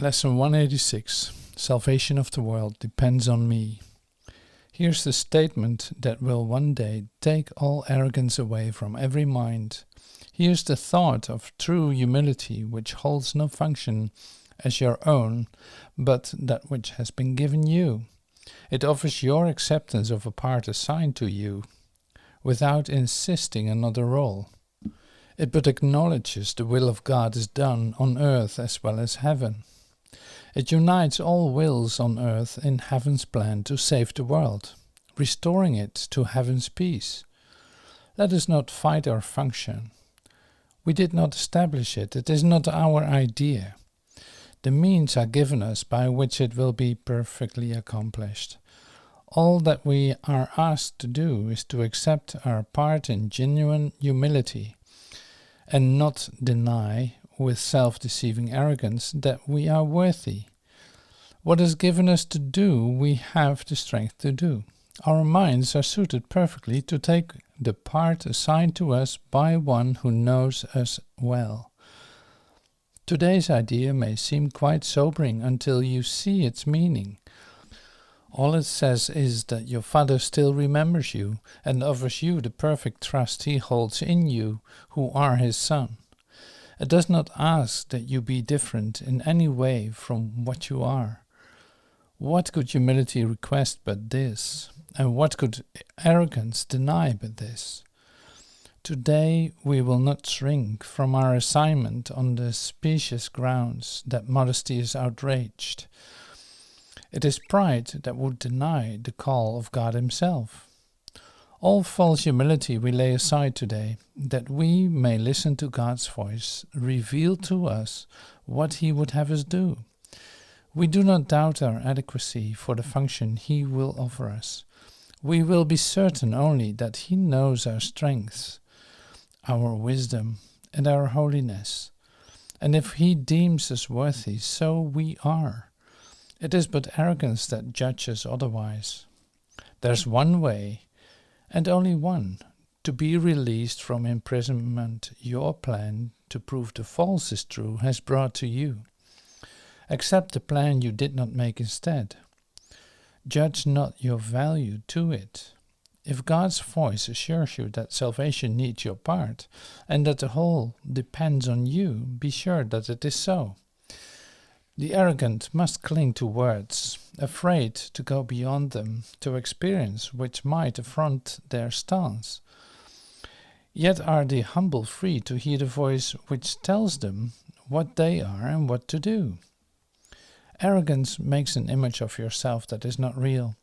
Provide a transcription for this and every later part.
Lesson 186. Salvation of the world depends on me. Here's the statement that will one day take all arrogance away from every mind. Here's the thought of true humility, which holds no function as your own, but that which has been given you. It offers your acceptance of a part assigned to you, without insisting another role. It but acknowledges the will of God is done on earth as well as heaven. It unites all wills on earth in heaven's plan to save the world, restoring it to heaven's peace. Let us not fight our function. We did not establish it. It is not our idea. The means are given us by which it will be perfectly accomplished. All that we are asked to do is to accept our part in genuine humility and not deny with self-deceiving arrogance that we are worthy. What is given us to do, we have the strength to do. Our minds are suited perfectly to take the part assigned to us by one who knows us well. Today's idea may seem quite sobering until you see its meaning. All it says is that your Father still remembers you and offers you the perfect trust He holds in you, who are His Son. It does not ask that you be different in any way from what you are. What could humility request but this? And what could arrogance deny but this? Today we will not shrink from our assignment on the specious grounds that modesty is outraged. It is pride that would deny the call of God Himself. All false humility we lay aside today, that we may listen to God's voice, reveal to us what He would have us do. We do not doubt our adequacy for the function He will offer us. We will be certain only that He knows our strengths, our wisdom, and our holiness. And if He deems us worthy, so we are. It is but arrogance that judges otherwise. There's one way, and only one, to be released from imprisonment your plan to prove the false is true has brought to you. Accept the plan you did not make instead. Judge not your value to it. If God's voice assures you that salvation needs your part, and that the whole depends on you, be sure that it is so. The arrogant must cling to words, afraid to go beyond them to experience which might affront their stance. Yet are the humble free to hear the voice which tells them what they are and what to do. Arrogance makes an image of yourself that is not real.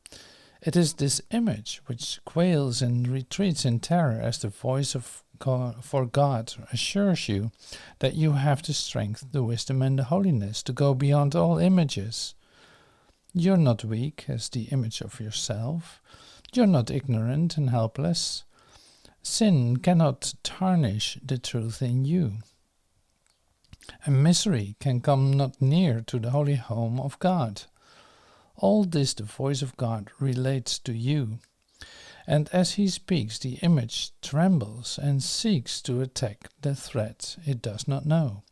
It is this image which quails and retreats in terror as the voice of God assures you that you have the strength, the wisdom and the holiness to go beyond all images. You're not weak as the image of yourself. You're not ignorant and helpless. Sin cannot tarnish the truth in you. And misery can come not near to the holy home of God. All this the voice of God relates to you. And as He speaks, the image trembles and seeks to attack the threat it does not know.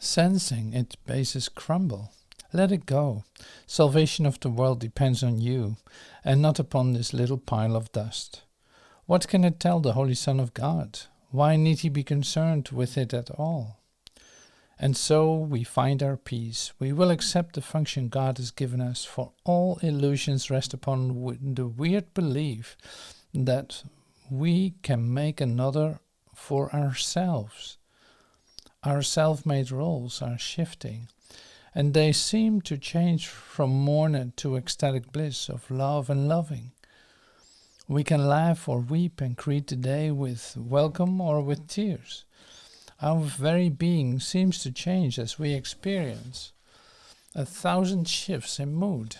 Sensing its bases crumble, let it go. Salvation of the world depends on you, and not upon this little pile of dust. What can it tell the Holy Son of God? Why need He be concerned with it at all? And so we find our peace. We will accept the function God has given us, for all illusions rest upon the weird belief that we can make another for ourselves. Our self-made roles are shifting, and they seem to change from mourner to ecstatic bliss of love and loving. We can laugh or weep and greet the day with welcome or with tears. Our very being seems to change as we experience 1,000 shifts in mood,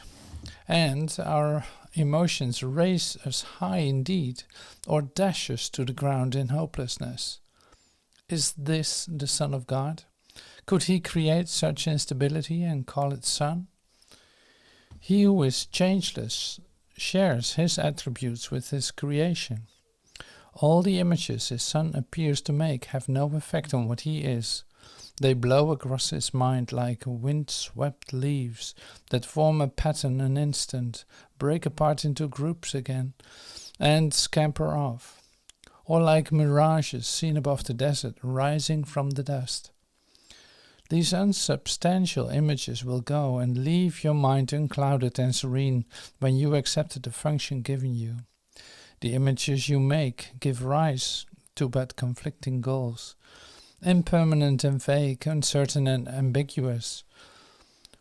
and our emotions raise us high indeed, or dash us to the ground in hopelessness. Is this the Son of God? Could He create such instability and call it Son? He who is changeless shares His attributes with His creation. All the images His Son appears to make have no effect on what He is. They blow across his mind like wind-swept leaves that form a pattern an instant, break apart into groups again, and scamper off. Or like mirages seen above the desert, rising from the dust. These unsubstantial images will go and leave your mind unclouded and serene when you accept the function given you. The images you make give rise to but conflicting goals, impermanent and vague, uncertain and ambiguous.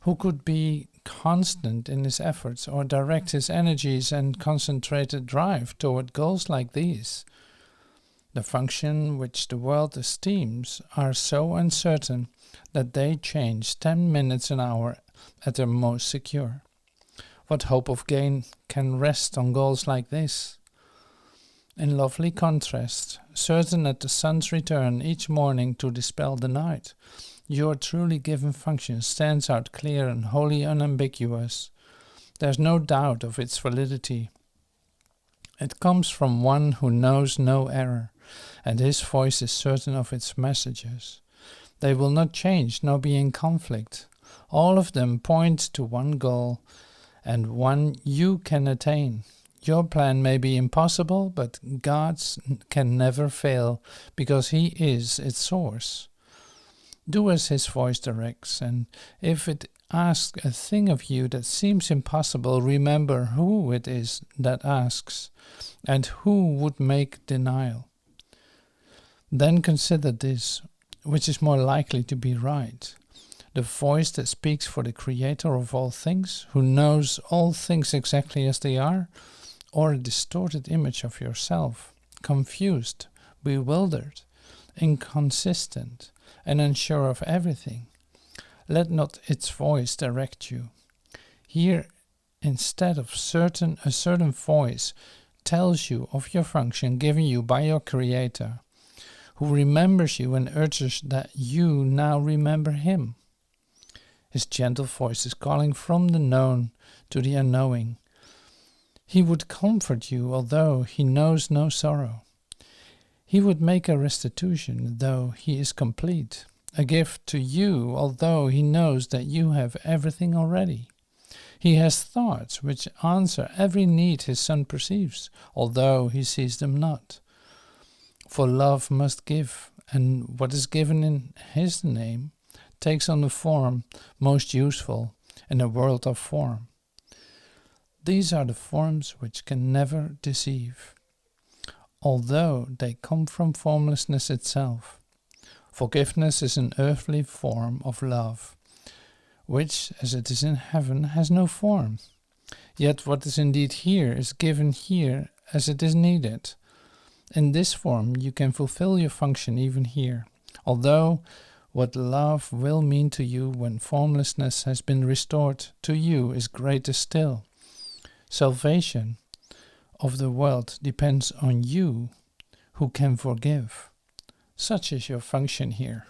Who could be constant in his efforts or direct his energies and concentrated drive toward goals like these? The function which the world esteems are so uncertain that they change 10 minutes an hour at their most secure. What hope of gain can rest on goals like this? In lovely contrast, certain at the sun's return each morning to dispel the night, your truly given function stands out clear and wholly unambiguous. There's no doubt of its validity. It comes from one who knows no error, and his voice is certain of its messages. They will not change nor be in conflict. All of them point to one goal, and one you can attain. Your plan may be impossible, but God's can never fail, because He is its source. Do as His voice directs, and if it asks a thing of you that seems impossible, remember who it is that asks, and who would make denial. Then consider this, which is more likely to be right. The voice that speaks for the Creator of all things, who knows all things exactly as they are, or a distorted image of yourself, confused, bewildered, inconsistent, and unsure of everything. Let not its voice direct you. Here, instead of a certain voice tells you of your function given you by your Creator, who remembers you and urges that you now remember Him. His gentle voice is calling from the known to the unknowing. He would comfort you, although He knows no sorrow. He would make a restitution, though He is complete, a gift to you, although He knows that you have everything already. He has thoughts which answer every need His Son perceives, although He sees them not. For love must give, and what is given in His name takes on the form most useful in a world of form. These are the forms which can never deceive, although they come from formlessness itself. Forgiveness is an earthly form of love, which, as it is in heaven, has no form. Yet what is indeed here is given here as it is needed. In this form you can fulfill your function even here, although what love will mean to you when formlessness has been restored to you is greater still. Salvation of the world depends on you who can forgive. Such is your function here.